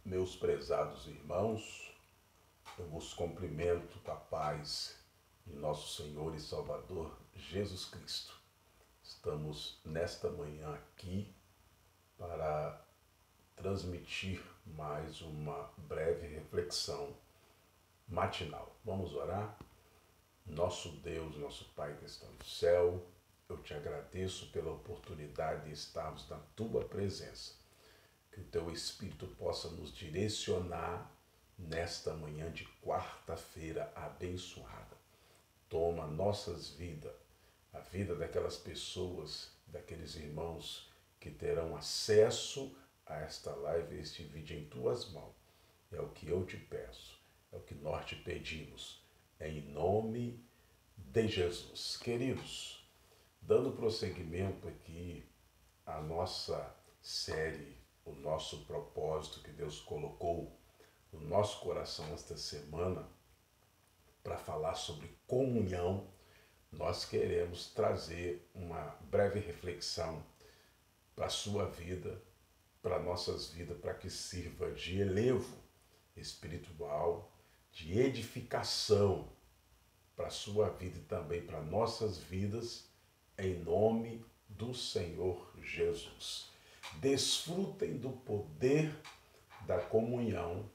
Meus prezados irmãos, eu vos cumprimento com a paz de nosso Senhor e Salvador Jesus Cristo. Estamos nesta manhã aqui para transmitir mais uma breve reflexão matinal. Vamos orar? Nosso Deus, nosso Pai que está no céu, eu te agradeço pela oportunidade de estarmos na tua presença. Que o teu Espírito possa nos direcionar nesta manhã de quarta-feira abençoada. Toma nossas vidas, a vida daquelas pessoas, daqueles irmãos que terão acesso a esta live, a este vídeo em tuas mãos. É o que eu te peço, é o que nós te pedimos, em nome de Jesus. Queridos, dando prosseguimento aqui à nossa série, o nosso propósito que Deus colocou no nosso coração esta semana para falar sobre comunhão, nós queremos trazer uma breve reflexão para a sua vida, para nossas vidas, para que sirva de elevo espiritual, de edificação para a sua vida e também para nossas vidas, em nome do Senhor Jesus. Desfrutem do poder da comunhão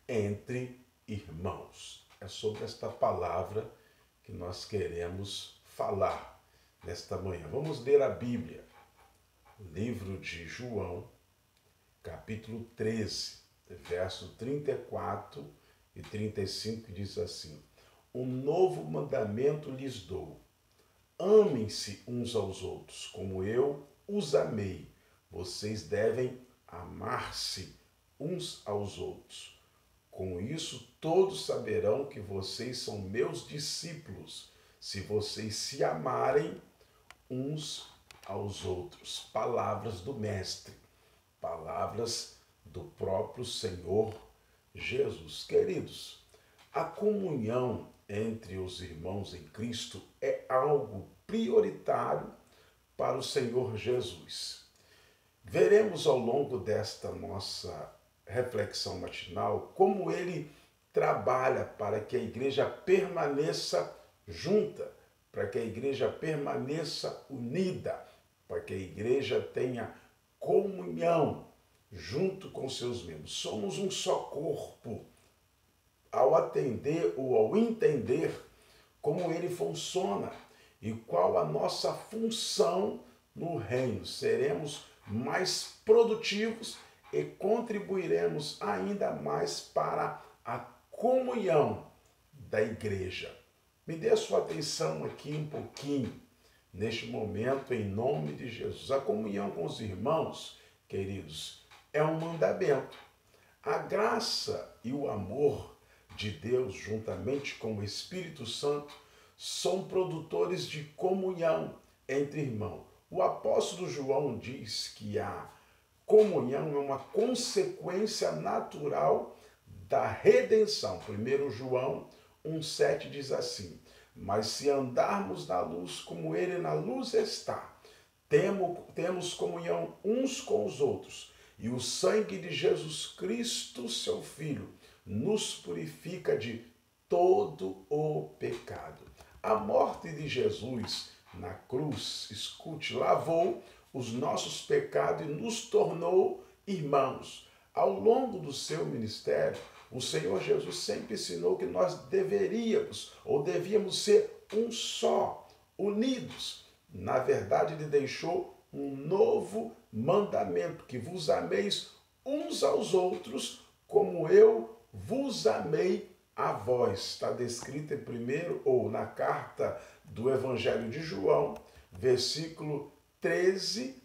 entre irmãos. É sobre esta palavra que nós queremos falar nesta manhã. Vamos ler a Bíblia, livro de João, capítulo 13, verso 34 e 35, que diz assim: Um novo mandamento lhes dou. Amem-se uns aos outros, como eu os amei. Vocês devem amar-se uns aos outros. Com isso, todos saberão que vocês são meus discípulos, se vocês se amarem uns aos outros. Palavras do Mestre, palavras do próprio Senhor Jesus. Queridos, a comunhão entre os irmãos em Cristo é algo prioritário para o Senhor Jesus. Veremos ao longo desta nossa reflexão matinal como ele trabalha para que a igreja permaneça junta, para que a igreja permaneça unida, para que a igreja tenha comunhão junto com seus membros. Somos um só corpo. Ao atender ou ao entender como ele funciona e qual a nossa função no reino, seremos mais produtivos e contribuiremos ainda mais para a comunhão da igreja. Me dê a sua atenção aqui um pouquinho, neste momento, em nome de Jesus. A comunhão com os irmãos, queridos, é um mandamento. A graça e o amor de Deus, juntamente com o Espírito Santo, são produtores de comunhão entre irmãos. O apóstolo João diz que a comunhão é uma consequência natural da redenção. 1 João 1,7 diz assim: Mas se andarmos na luz como ele na luz está, temos comunhão uns com os outros, e o sangue de Jesus Cristo, seu Filho, nos purifica de todo o pecado. A morte de Jesus na cruz, escute, lavou os nossos pecados e nos tornou irmãos. Ao longo do seu ministério, o Senhor Jesus sempre ensinou que nós devíamos ser um só, unidos. Na verdade, ele deixou um novo mandamento, que vos ameis uns aos outros, como eu vos amei a vós. Está descrito em primeiro, ou na carta do Evangelho de João, versículo 13,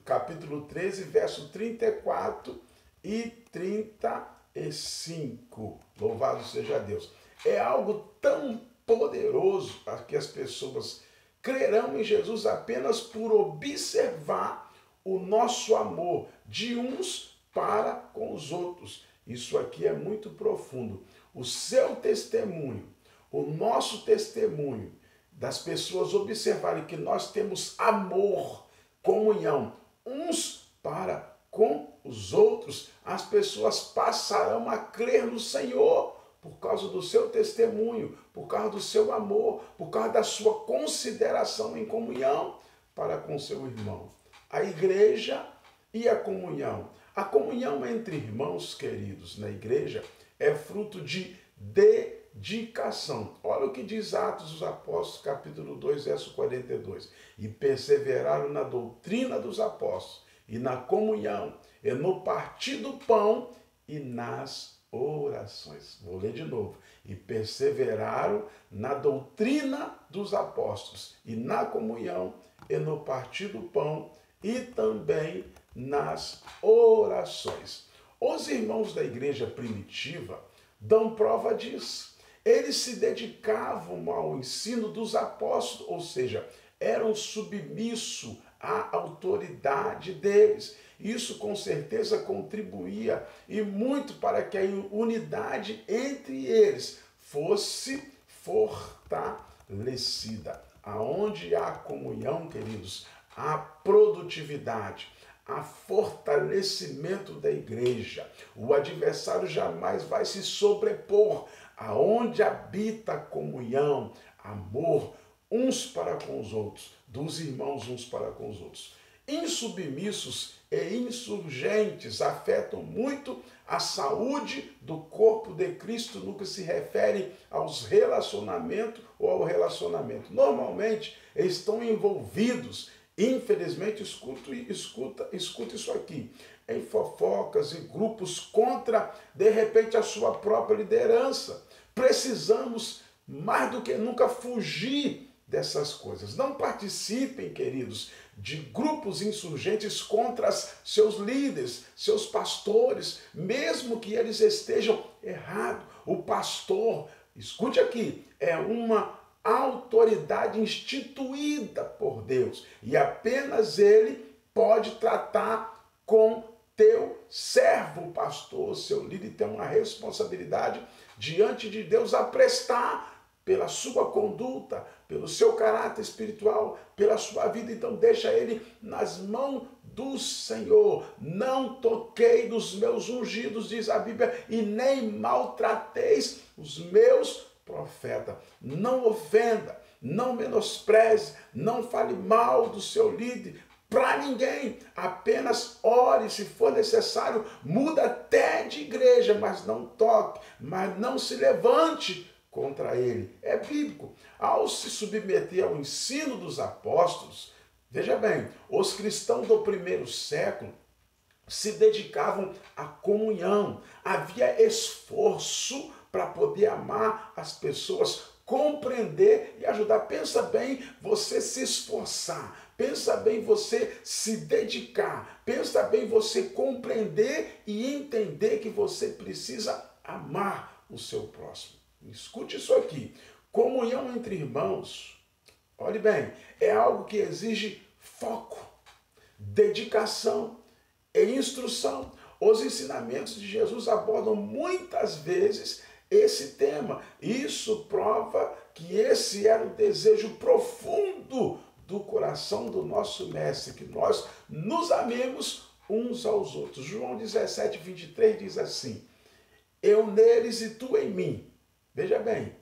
capítulo 13, verso 34 e 35. Louvado seja Deus. É algo tão poderoso que as pessoas crerão em Jesus apenas por observar o nosso amor de uns para com os outros. Isso aqui é muito profundo. O seu testemunho, o nosso testemunho, das pessoas observarem que nós temos amor, comunhão, uns para com os outros, as pessoas passarão a crer no Senhor por causa do seu testemunho, por causa do seu amor, por causa da sua consideração em comunhão para com seu irmão. A igreja e a comunhão. A comunhão entre irmãos queridos na igreja é fruto de dedicação. Olha o que diz Atos dos Apóstolos, capítulo 2, verso 42. E perseveraram na doutrina dos apóstolos, e na comunhão, e no partir do pão, e nas orações. Vou ler de novo. E perseveraram na doutrina dos apóstolos, e na comunhão, e no partir do pão, e também nas orações. Os irmãos da igreja primitiva dão prova disso. Eles se dedicavam ao ensino dos apóstolos, ou seja, eram submissos à autoridade deles. Isso com certeza contribuía e muito para que a unidade entre eles fosse fortalecida. Aonde há comunhão, queridos, há produtividade, há fortalecimento da igreja. O adversário jamais vai se sobrepor. Aonde habita a comunhão, amor, uns para com os outros, dos irmãos uns para com os outros. Insubmissos e insurgentes afetam muito a saúde do corpo de Cristo no que se refere aos relacionamentos ou ao relacionamento. Normalmente estão envolvidos, infelizmente, escuta isso aqui, em fofocas e grupos contra, de repente, a sua própria liderança. Precisamos, mais do que nunca, fugir dessas coisas. Não participem, queridos, de grupos insurgentes contra seus líderes, seus pastores, mesmo que eles estejam errados. O pastor, escute aqui, é uma autoridade instituída por Deus e apenas ele pode tratar com teu servo, o pastor, seu líder, tem uma responsabilidade diante de Deus a prestar pela sua conduta, pelo seu caráter espiritual, pela sua vida. Então deixa ele nas mãos do Senhor. Não toquei dos meus ungidos, diz a Bíblia, e nem maltrateis os meus profetas. Não ofenda, não menospreze, não fale mal do seu líder para ninguém. Apenas ore, se for necessário, muda até de igreja, mas não toque, mas não se levante contra ele. É bíblico. Ao se submeter ao ensino dos apóstolos, veja bem, os cristãos do primeiro século se dedicavam à comunhão. Havia esforço para poder amar as pessoas, compreender e ajudar. Pensa bem você se esforçar. Pensa bem você se dedicar. Pensa bem você compreender e entender que você precisa amar o seu próximo. Escute isso aqui. Comunhão entre irmãos, olhe bem, é algo que exige foco, dedicação e instrução. Os ensinamentos de Jesus abordam muitas vezes esse tema. Isso prova que esse era o desejo profundo do coração do nosso mestre, que nós nos amemos uns aos outros. João 17, 23 diz assim: eu neles e tu em mim. Veja bem,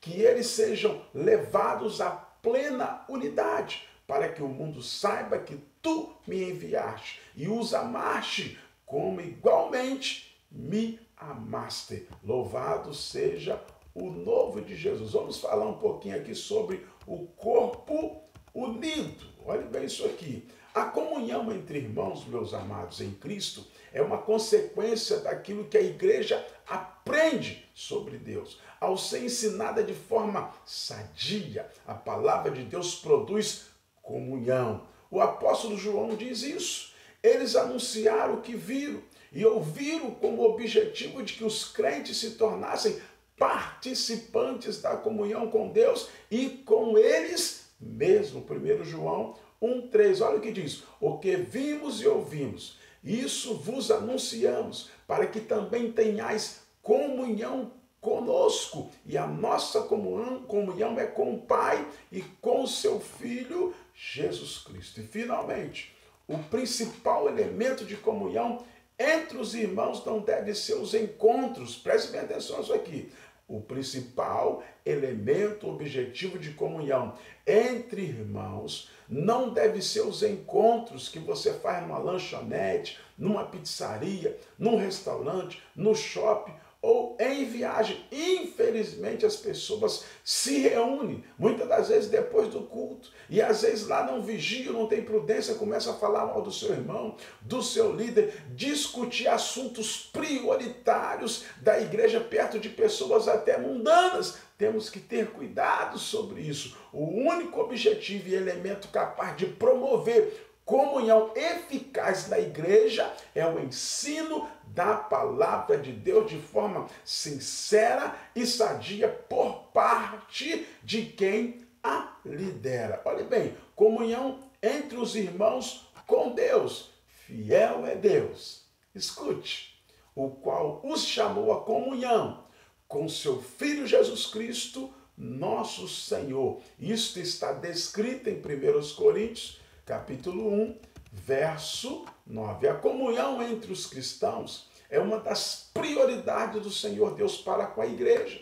que eles sejam levados à plena unidade, para que o mundo saiba que tu me enviaste e os amaste como igualmente me amaste. Louvado seja o nome de Jesus. Vamos falar um pouquinho aqui sobre o corpo unido. Olhe bem isso aqui. A comunhão entre irmãos, meus amados, em Cristo, é uma consequência daquilo que a igreja aprende sobre Deus. Ao ser ensinada de forma sadia, a palavra de Deus produz comunhão. O apóstolo João diz isso. Eles anunciaram o que viram e ouviram com o objetivo de que os crentes se tornassem participantes da comunhão com Deus e com eles mesmo. 1 João 1,3, olha o que diz: o que vimos e ouvimos, isso vos anunciamos, para que também tenhais comunhão conosco. E a nossa comunhão é com o Pai e com o seu Filho, Jesus Cristo. E finalmente, o principal elemento de comunhão entre os irmãos não deve ser os encontros. Preste bem atenção nisso aqui. O principal elemento, objetivo de comunhão entre irmãos não deve ser os encontros que você faz numa lanchonete, numa pizzaria, num restaurante, no shopping ou em viagem. Infelizmente as pessoas se reúnem, muitas das vezes depois do culto, e às vezes lá não vigiam, não tem prudência, começa a falar mal do seu irmão, do seu líder, discutir assuntos prioritários da igreja perto de pessoas até mundanas. Temos que ter cuidado sobre isso. O único objetivo e elemento capaz de promover comunhão eficaz na igreja é o ensino da palavra de Deus de forma sincera e sadia por parte de quem a lidera. Olhe bem, comunhão entre os irmãos com Deus. Fiel é Deus. Escute, o qual os chamou à comunhão com seu Filho Jesus Cristo, nosso Senhor. Isto está descrito em 1 Coríntios, capítulo 1, verso 9. A comunhão entre os cristãos é uma das prioridades do Senhor Deus para com a igreja.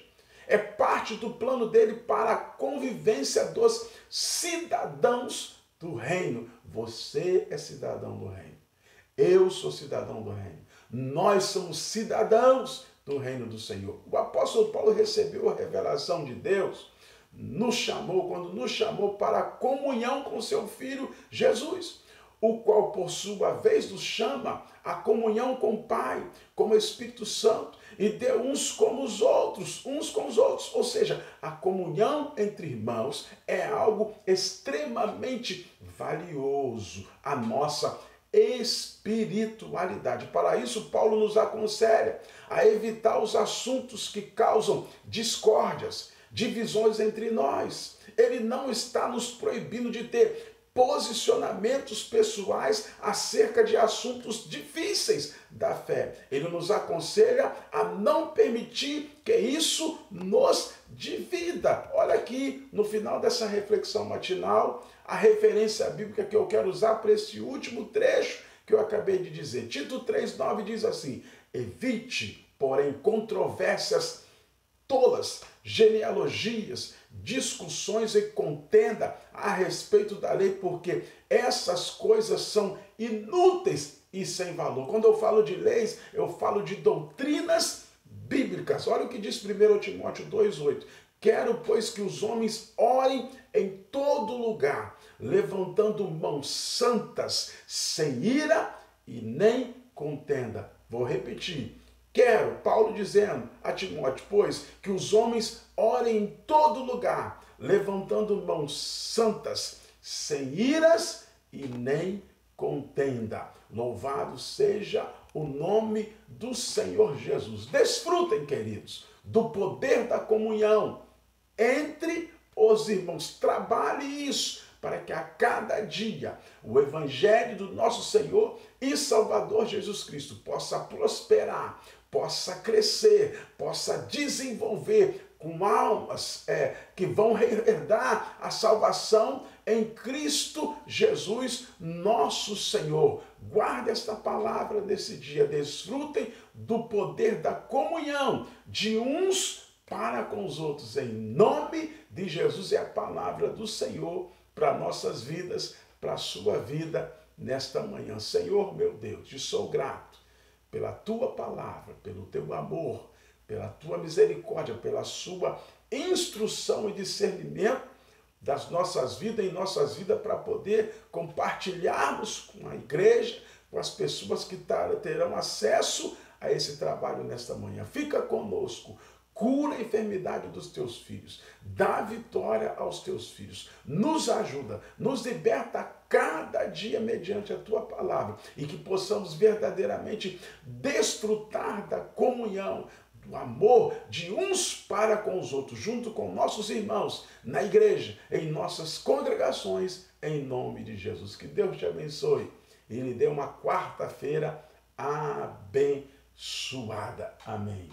É parte do plano dele para a convivência dos cidadãos do reino. Você é cidadão do reino. Eu sou cidadão do reino. Nós somos cidadãos do reino do Senhor. O apóstolo Paulo recebeu a revelação de Deus, quando nos chamou para a comunhão com seu Filho Jesus, o qual por sua vez nos chama à comunhão com o Pai, com o Espírito Santo, e deu uns com os outros, ou seja, a comunhão entre irmãos é algo extremamente valioso, a nossa espiritualidade. Para isso, Paulo nos aconselha a evitar os assuntos que causam discórdias, divisões entre nós. Ele não está nos proibindo de ter posicionamentos pessoais acerca de assuntos difíceis da fé. Ele nos aconselha a não permitir que isso nos divida. Olha aqui, no final dessa reflexão matinal, a referência bíblica que eu quero usar para esse último trecho que eu acabei de dizer. Tito 3,9 diz assim: evite, porém, controvérsias tolas, genealogias, discussões e contenda a respeito da lei, porque essas coisas são inúteis e sem valor. Quando eu falo de leis, eu falo de doutrinas bíblicas. Olha o que diz 1 Timóteo 2,8. Quero, pois, que os homens orem em todo lugar, levantando mãos santas, sem ira e nem contenda. Vou repetir. Quero, Paulo dizendo a Timóteo, pois, que os homens orem em todo lugar, levantando mãos santas, sem iras e nem contenda. Louvado seja o nome do Senhor Jesus. Desfrutem, queridos, do poder da comunhão entre os irmãos. Trabalhe isso para que a cada dia o evangelho do nosso Senhor e Salvador Jesus Cristo possa prosperar, possa crescer, possa desenvolver com almas que vão herdar a salvação em Cristo Jesus, nosso Senhor. Guarde esta palavra desse dia. Desfrutem do poder da comunhão de uns para com os outros. Em nome de Jesus é a palavra do Senhor para nossas vidas, para a sua vida nesta manhã. Senhor, meu Deus, te sou grato pela tua palavra, pelo teu amor, pela tua misericórdia, pela sua instrução e discernimento das nossas vidas, em nossas vidas, para poder compartilharmos com a igreja, com as pessoas que terão acesso a esse trabalho nesta manhã. Fica conosco. Cura a enfermidade dos teus filhos, dá vitória aos teus filhos, nos ajuda, nos liberta a cada dia mediante a tua palavra e que possamos verdadeiramente desfrutar da comunhão, do amor de uns para com os outros, junto com nossos irmãos na igreja, em nossas congregações, em nome de Jesus. Que Deus te abençoe e lhe dê uma quarta-feira abençoada. Amém.